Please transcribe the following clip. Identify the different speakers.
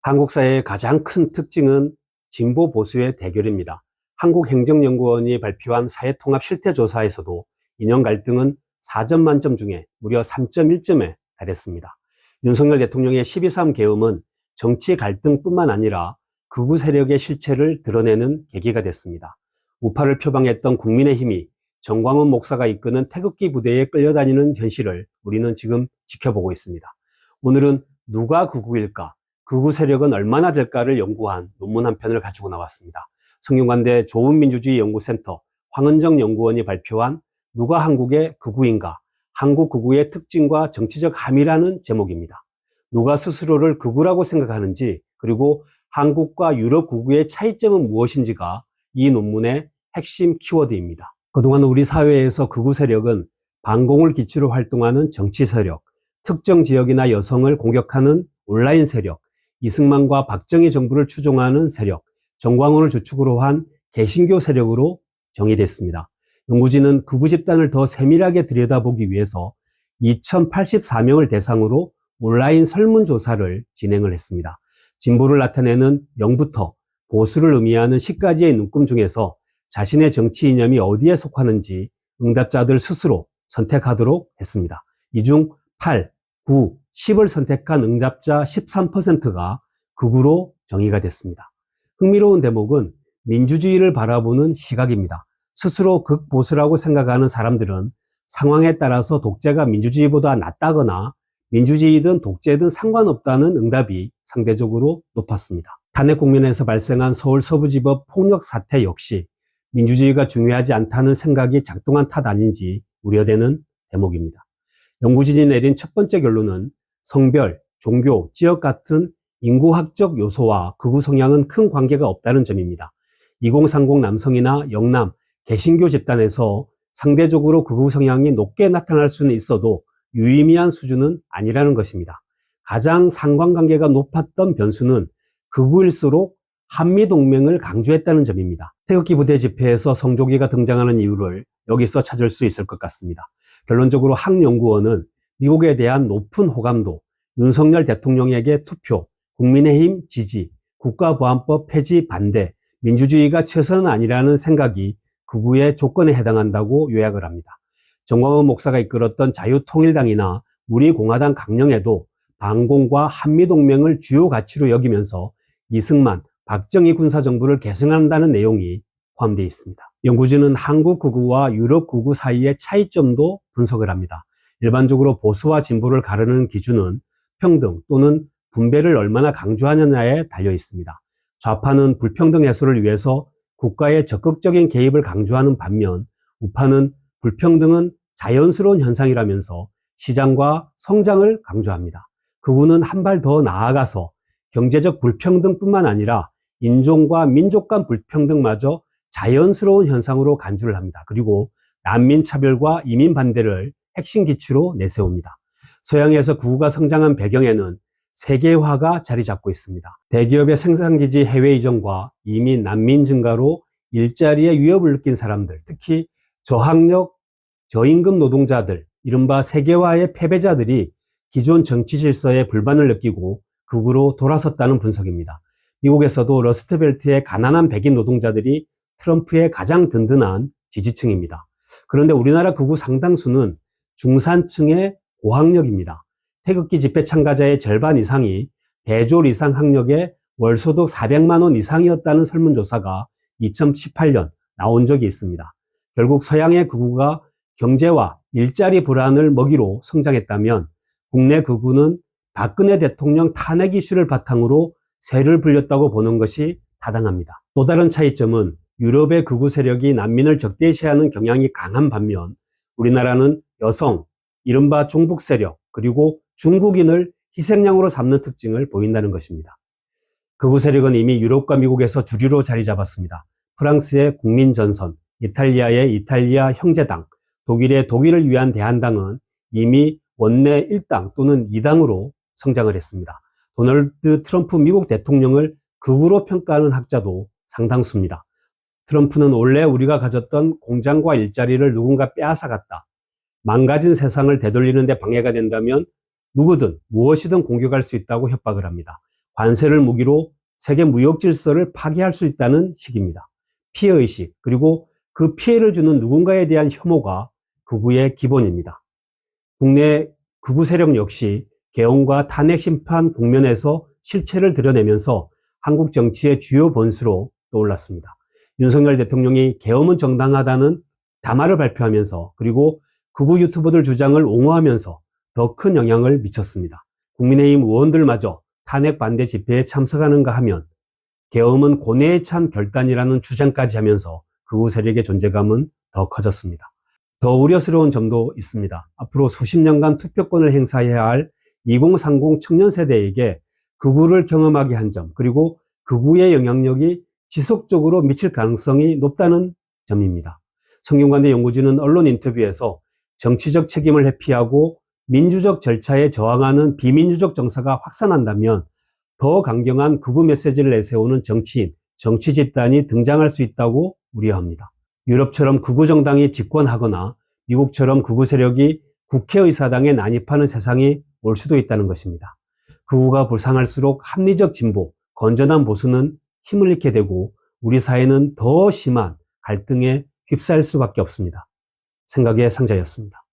Speaker 1: 한국 사회의 가장 큰 특징은 진보 보수의 대결입니다. 한국행정연구원이 발표한 사회통합 실태조사에서도 이념 갈등은 4점 만점 중에 무려 3.1점에 달했습니다. 윤석열 대통령의 12.3 계엄은 정치 갈등뿐만 아니라 극우 세력의 실체를 드러내는 계기가 됐습니다. 우파를 표방했던 국민의힘이 정광훈 목사가 이끄는 태극기 부대에 끌려다니는 현실을 우리는 지금 지켜보고 있습니다. 오늘은 누가 극우일까? 극우 세력은 얼마나 될까를 연구한 논문 한 편을 가지고 나왔습니다. 성균관대 좋은민주주의연구센터 황은정 연구원이 발표한 누가 한국의 극우인가? 한국 극우의 특징과 정치적 함의라는 제목입니다. 누가 스스로를 극우라고 생각하는지, 그리고 한국과 유럽 극우의 차이점은 무엇인지가 이 논문의 핵심 키워드입니다. 그동안 우리 사회에서 극우 세력은 반공을 기치로 활동하는 정치 세력, 특정 지역이나 여성을 공격하는 온라인 세력, 이승만과 박정희 정부를 추종하는 세력, 정광훈을 주축으로 한 개신교 세력으로 정의됐습니다. 연구진은 극우 집단을 더 세밀하게 들여다보기 위해서 2084명을 대상으로 온라인 설문조사를 진행을 했습니다. 진보를 나타내는 0부터 보수를 의미하는 10가지의 눈금 중에서 자신의 정치 이념이 어디에 속하는지 응답자들 스스로 선택하도록 했습니다. 이 중 8, 9, 10을 선택한 응답자 13%가 극우로 정의가 됐습니다. 흥미로운 대목은 민주주의를 바라보는 시각입니다. 스스로 극보수라고 생각하는 사람들은 상황에 따라서 독재가 민주주의보다 낫다거나 민주주의든 독재든 상관없다는 응답이 상대적으로 높았습니다. 탄핵 국면에서 발생한 서울 서부지법 폭력 사태 역시 민주주의가 중요하지 않다는 생각이 작동한 탓 아닌지 우려되는 대목입니다. 연구진이 내린 첫 번째 결론은 성별, 종교, 지역 같은 인구학적 요소와 극우 성향은 큰 관계가 없다는 점입니다. 2030 남성이나 영남, 개신교 집단에서 상대적으로 극우 성향이 높게 나타날 수는 있어도 유의미한 수준은 아니라는 것입니다. 가장 상관관계가 높았던 변수는 극우일수록 한미동맹을 강조했다는 점입니다. 태극기 부대 집회에서 성조기가 등장하는 이유를 여기서 찾을 수 있을 것 같습니다. 결론적으로 한 연구원은 미국에 대한 높은 호감도, 윤석열 대통령에게 투표, 국민의힘 지지, 국가보안법 폐지 반대, 민주주의가 최선은 아니라는 생각이 극우의 조건에 해당한다고 요약을 합니다. 정광훈 목사가 이끌었던 자유통일당이나 우리공화당 강령에도 반공과 한미동맹을 주요 가치로 여기면서 이승만, 박정희 군사정부를 계승한다는 내용이 포함되어 있습니다. 연구진은 한국 극우와 유럽 극우 사이의 차이점도 분석을 합니다. 일반적으로 보수와 진보를 가르는 기준은 평등 또는 분배를 얼마나 강조하느냐에 달려 있습니다. 좌파는 불평등 해소를 위해서 국가의 적극적인 개입을 강조하는 반면 우파는 불평등은 자연스러운 현상이라면서 시장과 성장을 강조합니다. 극우는 한 발 더 나아가서 경제적 불평등뿐만 아니라 인종과 민족 간 불평등마저 자연스러운 현상으로 간주를 합니다. 그리고 난민 차별과 이민 반대를 핵심 기치로 내세웁니다. 서양에서 극우가 성장한 배경에는 세계화가 자리 잡고 있습니다. 대기업의 생산기지 해외 이전과 이민, 난민 증가로 일자리에 위협을 느낀 사람들, 특히 저학력, 저임금 노동자들, 이른바 세계화의 패배자들이 기존 정치 질서에 불만을 느끼고 극우로 돌아섰다는 분석입니다. 미국에서도 러스트벨트의 가난한 백인 노동자들이 트럼프의 가장 든든한 지지층입니다. 그런데 우리나라 극우 상당수는 중산층의 고학력입니다. 태극기 집회 참가자의 절반 이상이 대졸 이상 학력의 월소득 400만 원 이상이었다는 설문조사가 2018년 나온 적이 있습니다. 결국 서양의 극우가 경제와 일자리 불안을 먹이로 성장했다면 국내 극우는 박근혜 대통령 탄핵 이슈를 바탕으로 세를 불렸다고 보는 것이 타당합니다. 또 다른 차이점은 유럽의 극우 세력이 난민을 적대시하는 경향이 강한 반면 우리나라는 여성, 이른바 종북 세력, 그리고 중국인을 희생양으로 삼는 특징을 보인다는 것입니다. 극우 세력은 이미 유럽과 미국에서 주류로 자리 잡았습니다. 프랑스의 국민전선, 이탈리아의 이탈리아 형제당, 독일의 독일을 위한 대한당은 이미 원내 1당 또는 2당으로 성장을 했습니다. 도널드 트럼프 미국 대통령을 극우로 평가하는 학자도 상당수입니다. 트럼프는 원래 우리가 가졌던 공장과 일자리를 누군가 빼앗아갔다. 망가진 세상을 되돌리는 데 방해가 된다면 누구든 무엇이든 공격할 수 있다고 협박을 합니다. 관세를 무기로 세계 무역 질서를 파괴할 수 있다는 식입니다. 피해의식, 그리고 그 피해를 주는 누군가에 대한 혐오가 극우의 기본입니다. 국내 극우 세력 역시 계엄과 탄핵 심판 국면에서 실체를 드러내면서 한국 정치의 주요 본수로 떠올랐습니다. 윤석열 대통령이 계엄은 정당하다는 담화를 발표하면서, 그리고 극우 유튜버들 주장을 옹호하면서 더 큰 영향을 미쳤습니다. 국민의힘 의원들마저 탄핵 반대 집회에 참석하는가 하면 계엄은 고뇌에 찬 결단이라는 주장까지 하면서 극우 세력의 존재감은 더 커졌습니다. 더 우려스러운 점도 있습니다. 앞으로 수십 년간 투표권을 행사해야 할 2030 청년 세대에게 극우를 경험하게 한 점, 그리고 극우의 영향력이 지속적으로 미칠 가능성이 높다는 점입니다. 성균관대 연구진은 언론 인터뷰에서 정치적 책임을 회피하고 민주적 절차에 저항하는 비민주적 정서가 확산한다면 더 강경한 극우 메시지를 내세우는 정치인, 정치 집단이 등장할 수 있다고 우려합니다. 유럽처럼 극우 정당이 집권하거나 미국처럼 극우 세력이 국회의사당에 난입하는 세상이 올 수도 있다는 것입니다. 극우가 불쌍할수록 합리적 진보, 건전한 보수는 힘을 잃게 되고 우리 사회는 더 심한 갈등에 휩싸일 수밖에 없습니다. 생각의 상자였습니다.